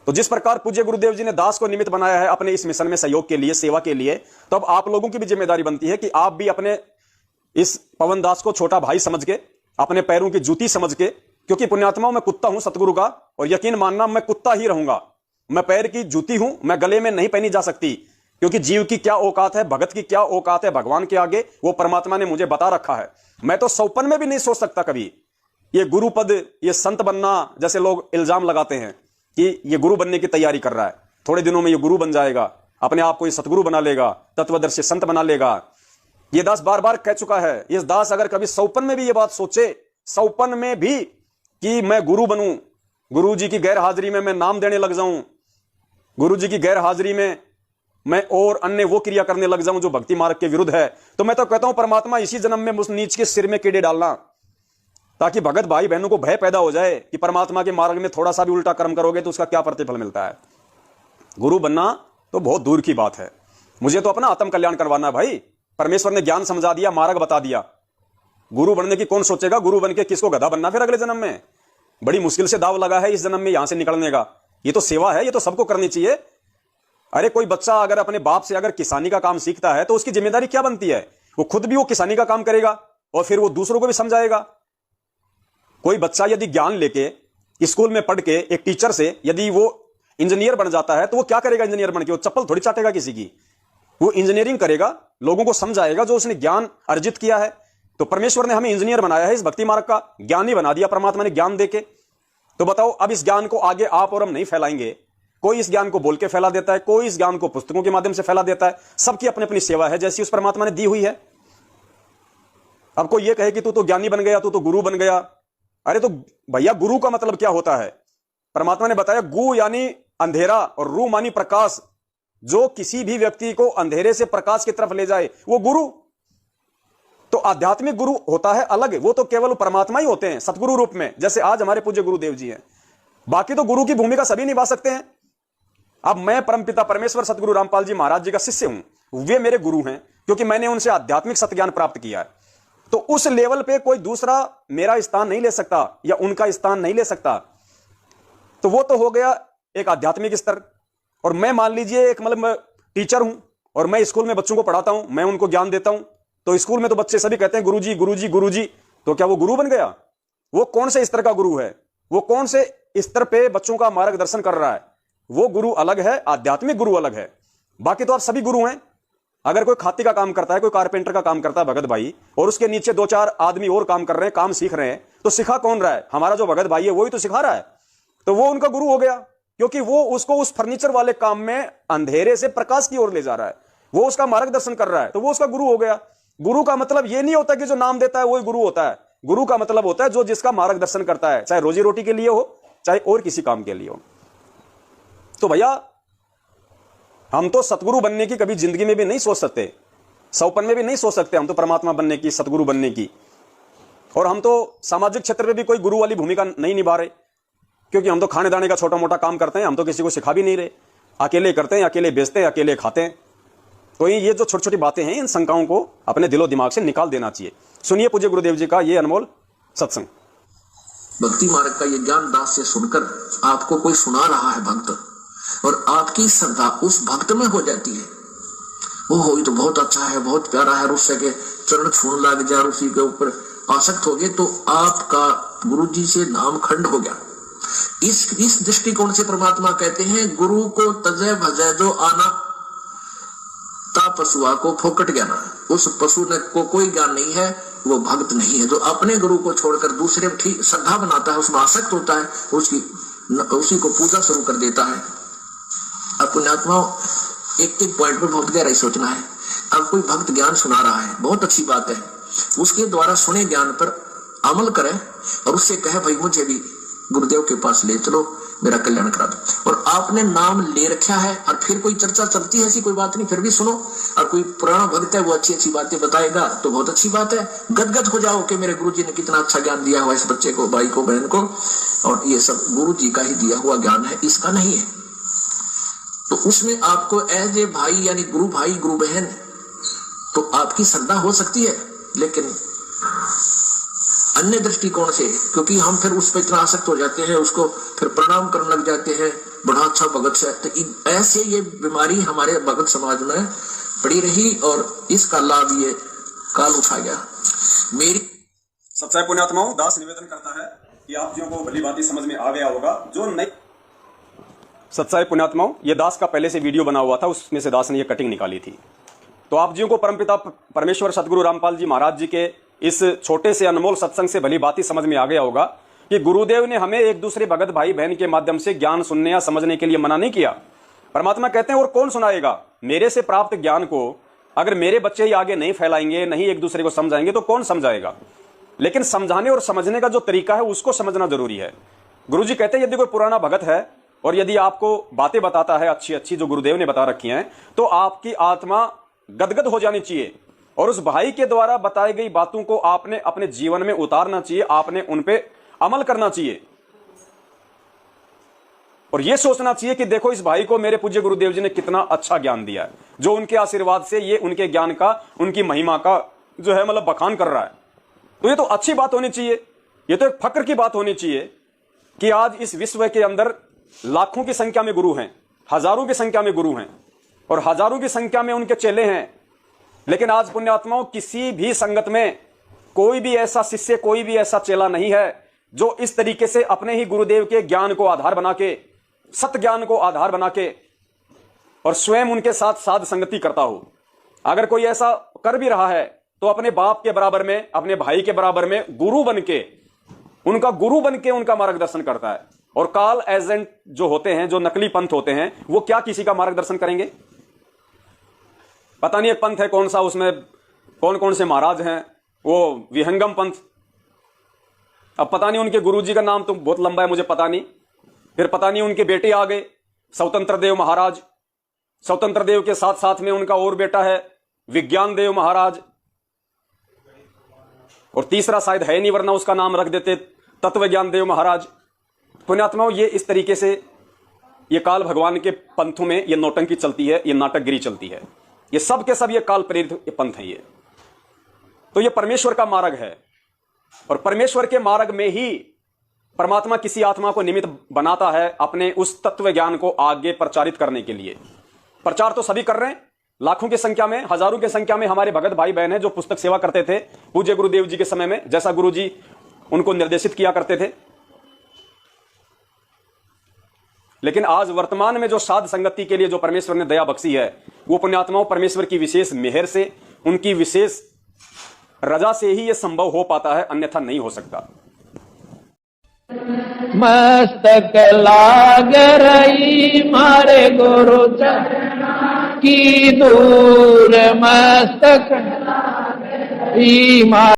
तो जिस प्रकार पूज्य गुरुदेव जी ने दास को निमित्त बनाया है अपने इस मिशन में सहयोग के लिए, सेवा के लिए, तो अब आप लोगों की भी जिम्मेदारी बनती है कि आप भी अपने इस पवन दास को छोटा भाई समझ के, अपने पैरों की जूती समझ के, क्योंकि पुण्यात्माओं में कुत्ता हूं सतगुरु का, और यकीन मानना मैं कुत्ता ही रहूंगा, मैं पैर की जूती हूं, मैं गले में नहीं पहनी जा सकती, क्योंकि जीव की क्या औकात है, भगत की क्या औकात है भगवान के आगे, वो परमात्मा ने मुझे बता रखा है। मैं तो सौपन में भी नहीं सोच सकता कभी ये गुरु पद, ये संत बनना, जैसे लोग इल्जाम लगाते हैं कि ये गुरु बनने की तैयारी कर रहा है, थोड़े दिनों में ये गुरु बन जाएगा, अपने आप को ये सतगुरु बना लेगा, तत्वदर्शी संत बना लेगा। ये दास बार बार कह चुका है, इस दास अगर कभी सौपन में भी ये बात सोचे, सौपन में भी, कि मैं गुरु बनूं, गुरु जी की गैर हाजिरी में मैं नाम देने लग जाऊं, गुरु जी की गैर हाजिरी में मैं और अन्य वो क्रिया करने लग जाऊं जो भक्ति मार्ग के विरुद्ध है, तो मैं तो कहता हूं परमात्मा इसी जन्म में उस नीच के सिर में कीड़े डालना, ताकि भगत भाई बहनों को भय पैदा हो जाए कि परमात्मा के मार्ग में थोड़ा सा भी उल्टा कर्म करोगे तो उसका क्या प्रतिफल मिलता है। गुरु बनना तो बहुत दूर की बात है, मुझे तो अपना आत्म कल्याण करवाना है भाई। परमेश्वर ने ज्ञान समझा दिया, मार्ग बता दिया, गुरु बनने की कौन सोचेगा, गुरु बन के किसको गधा बनना फिर अगले जन्म में। बड़ी मुश्किल से दाव लगा है इस जन्म में यहां से निकलने का। ये तो सेवा है, ये तो सबको करनी चाहिए। अरे कोई बच्चा अगर अपने बाप से अगर किसानी का काम सीखता है तो उसकी जिम्मेदारी क्या बनती है, वो खुद भी वो किसानी का काम करेगा और फिर वो दूसरों को भी समझाएगा। कोई बच्चा यदि ज्ञान लेके स्कूल में पढ़ के एक टीचर से यदि वो इंजीनियर बन जाता है तो वो क्या करेगा, इंजीनियर बन के वो चप्पल थोड़ी चाटेगा किसी की, वो इंजीनियरिंग करेगा, लोगों को समझाएगा जो उसने ज्ञान अर्जित किया है। तो परमेश्वर ने हमें इंजीनियर बनाया है, इस भक्ति मार्ग का ज्ञानी बना दिया परमात्मा ने ज्ञान देके। तो बताओ अब इस ज्ञान को आगे आप और हम नहीं फैलाएंगे, कोई इस ज्ञान को बोल के फैला देता है, कोई इस ज्ञान को पुस्तकों के माध्यम से फैला देता है, सबकी अपनी अपनी सेवा है जैसी उस परमात्मा ने दी हुई है। अब कोई ये कहे कि तू तो ज्ञानी बन गया, तू तो गुरु बन गया, अरे तो भैया गुरु का मतलब क्या होता है, परमात्मा ने बताया गु यानी अंधेरा और रू मानी प्रकाश, जो किसी भी व्यक्ति को अंधेरे से प्रकाश की तरफ ले जाए वो गुरु। तो आध्यात्मिक गुरु होता है अलग, वो तो केवल परमात्मा ही होते हैं सतगुरु रूप में, जैसे आज हमारे पूज्य गुरुदेव जी हैं। बाकी तो गुरु की भूमिका सभी निभा सकते हैं। अब मैं परमपिता परमेश्वर सतगुरु रामपाल जी महाराज जी का शिष्य हूं, वे मेरे गुरु हैं क्योंकि मैंने उनसे आध्यात्मिक सत्ज्ञान प्राप्त किया है। तो उस लेवल पे कोई दूसरा मेरा स्थान नहीं ले सकता या उनका स्थान नहीं ले सकता। तो वो तो हो गया एक आध्यात्मिक स्तर। और मैं मान लीजिए एक मतलब टीचर हूं और मैं स्कूल में बच्चों को पढ़ाता हूं, मैं उनको ज्ञान देता हूं, तो स्कूल में तो बच्चे सभी कहते हैं गुरुजी गुरुजी गुरुजी, तो क्या वो गुरु बन गया? वो कौन से स्तर का गुरु है, वो कौन से स्तर पे बच्चों का मार्गदर्शन कर रहा है, वो गुरु अलग है, आध्यात्मिक गुरु अलग है। बाकी तो आप सभी गुरु हैं। अगर कोई खाती का काम करता है, कोई कारपेंटर का काम करता है भगत भाई, और उसके नीचे 2-4 आदमी और काम कर रहे हैं, काम सीख रहे हैं, तो सिखा कौन रहा है? हमारा जो भगत भाई है वही तो सिखा रहा है। तो वो उनका गुरु हो गया, क्योंकि वो उसको उस फर्नीचर वाले काम में अंधेरे से प्रकाश की ओर ले जा रहा है, वो उसका मार्गदर्शन कर रहा है, तो वो उसका गुरु हो गया। गुरु का मतलब ये नहीं होता कि जो नाम देता है वही गुरु होता है। गुरु का मतलब होता है जो जिसका मार्गदर्शन करता है, चाहे रोजी रोटी के लिए हो चाहे और किसी काम के लिए हो। तो भैया हम तो सतगुरु बनने की कभी जिंदगी में भी नहीं सोच सकते, सौपन में भी नहीं सोच सकते हम तो परमात्मा बनने की, सतगुरु बनने की। और हम तो सामाजिक क्षेत्र में भी कोई गुरु वाली भूमिका नहीं निभा रहे, क्योंकि हम तो खाने दाने का छोटा मोटा काम करते हैं, हम तो किसी को सिखा भी नहीं रहे, अकेले करते हैं, अकेले बेचते हैं, अकेले खाते हैं। तो ये जो छोटी छोटी बातें हैं, इन शंकाओं को अपने दिलो दिमाग से निकाल देना चाहिए। सुनिए पूज्य गुरुदेव जी का ये अनमोल सत्संग। भक्ति मार्ग का ये ज्ञान दास से सुनकर आपको कोई सुना रहा है भक्त, और आपकी श्रद्धा उस भक्त में हो जाती है, वो हो तो बहुत अच्छा है, बहुत प्यारा है, उससे के चरण छूने लग जाए, उसी के ऊपर आसक्त हो गए, तो आपका गुरु जी से नाम खंड हो गया। इस दृष्टिकोण से परमात्मा कहते हैं गुरु को तजय भजय जो आना, ता पशुआ को फोकट ज्ञान। उस पशु ने को कोई ज्ञान नहीं है, वो भक्त नहीं है। जो अपने गुरु को छोड़कर दूसरे ठीक श्रद्धा बनाता है, उसमें आसक्त होता है, उसी को पूजा शुरू कर देता है। अब पुण्यात्माओं एक पॉइंट पर बहुत गहराई सोचना है। अब कोई भक्त ज्ञान सुना रहा है, बहुत अच्छी बात है, उसके द्वारा सुने ज्ञान पर अमल करें और उससे कहे भाई मुझे भी गुरुदेव के पास ले चलो, मेरा कल्याण करा दो। और आपने नाम ले रखा है और फिर कोई चर्चा चलती है, ऐसी कोई बात नहीं, फिर भी सुनो। और कोई पुराना भक्त है वो अच्छी अच्छी बातें बताएगा तो बहुत अच्छी बात है, गदगद हो जाओ कि मेरे गुरुजी ने कितना अच्छा ज्ञान दिया हुआ इस बच्चे को, भाई को, बहन को, और ये सब गुरुजी का ही दिया हुआ ज्ञान है, इसका नहीं है। तो उसमें आपको एज ए भाई यानी गुरु भाई गुरु बहन तो आपकी श्रद्धा हो सकती है, लेकिन अन्य दृष्टिकोण से, क्योंकि हम फिर उस पर इतना आसक्त हो जाते हैं, उसको फिर प्रणाम करने लग जाते हैं, बड़ा अच्छा भगत से। तो ऐसे ये बीमारी हमारे भगत समाज में पड़ी रही और इसका लाभ ये काल उठा गया। मेरी सच्चाई पुण्यात्माओं, दास निवेदन करता है कि आप जियों को भली भांति समझ में आ गया होगा। जो नहीं सच्चाई पुण्यात्माओं, ये दास का पहले से वीडियो बना हुआ था, उसमें से दास ने ये कटिंग निकाली थी। तो आप जियों को परमपिता परमेश्वर सतगुरु रामपाल जी महाराज जी के इस छोटे से अनमोल सत्संग से भली भांति समझ में आ गया होगा कि गुरुदेव ने हमें एक दूसरे भगत भाई बहन के माध्यम से ज्ञान सुनने या समझने के लिए मना नहीं किया। परमात्मा कहते हैं और कौन सुनाएगा? मेरे से प्राप्त ज्ञान को अगर मेरे बच्चे ही आगे नहीं फैलाएंगे, नहीं एक दूसरे को समझाएंगे, तो कौन समझाएगा? लेकिन समझाने और समझने का जो तरीका है उसको समझना जरूरी है। गुरुजी कहते हैं यदि कोई पुराना भगत है और यदि आपको बातें बताता है अच्छी अच्छी जो गुरुदेव ने बता रखी हैं, तो आपकी आत्मा गदगद हो जानी चाहिए और उस भाई के द्वारा बताई गई बातों को आपने अपने जीवन में उतारना चाहिए, आपने उन पे अमल करना चाहिए और यह सोचना चाहिए कि देखो इस भाई को मेरे पूज्य गुरुदेव जी ने कितना अच्छा ज्ञान दिया है, जो उनके आशीर्वाद से ये उनके ज्ञान का, उनकी महिमा का जो है मतलब बखान कर रहा है। तो ये तो अच्छी बात होनी चाहिए, ये तो एक फक्र की बात होनी चाहिए कि आज इस विश्व के अंदर लाखों की संख्या में गुरु हैं, हजारों की संख्या में गुरु हैं और हजारों की संख्या में उनके चेले हैं। लेकिन आज पुण्यात्माओं, किसी भी संगत में कोई भी ऐसा शिष्य, कोई भी ऐसा चेला नहीं है जो इस तरीके से अपने ही गुरुदेव के ज्ञान को आधार बना के, सत्य ज्ञान को आधार बना के और स्वयं उनके साथ साध संगति करता हो। अगर कोई ऐसा कर भी रहा है तो अपने बाप के बराबर में, अपने भाई के बराबर में गुरु बन के, उनका गुरु बन के उनका मार्गदर्शन करता है। और काल एजेंट जो होते हैं, जो नकली पंथ होते हैं, वो क्या किसी का मार्गदर्शन करेंगे? पता नहीं एक पंथ है कौन सा, उसमें कौन कौन से महाराज हैं, वो विहंगम पंथ। अब पता नहीं उनके गुरुजी का नाम तो बहुत लंबा है, मुझे पता नहीं। फिर पता नहीं उनके बेटे आ गए, स्वतंत्र देव महाराज। स्वतंत्र देव के साथ साथ में उनका और बेटा है विज्ञान देव महाराज, और तीसरा शायद है नहीं, वरना उसका नाम रख देते तत्व ज्ञान देव महाराज। पुण्यात्माओं, ये इस तरीके से ये काल भगवान के पंथों में ये नौटंकी चलती है, ये नाटकगिरी चलती है। ये सब के सब ये काल प्रेरित ये पंथ है। ये तो ये परमेश्वर का मार्ग है और परमेश्वर के मार्ग में ही परमात्मा किसी आत्मा को निमित्त बनाता है अपने उस तत्व ज्ञान को आगे प्रचारित करने के लिए। प्रचार तो सभी कर रहे हैं, लाखों की संख्या में, हजारों की संख्या में हमारे भगत भाई बहन हैं जो पुस्तक सेवा करते थे पूज्य गुरुदेव जी के समय में, जैसा गुरु जी उनको निर्देशित किया करते थे। लेकिन आज वर्तमान में जो साध संगति के लिए जो परमेश्वर ने दया बख्शी है, वो पुण्यात्माओं परमेश्वर की विशेष मेहर से, उनकी विशेष रजा से ही यह संभव हो पाता है, अन्यथा नहीं हो सकता। मस्तक लाग रही मारे गुरु की दूर, मस्तक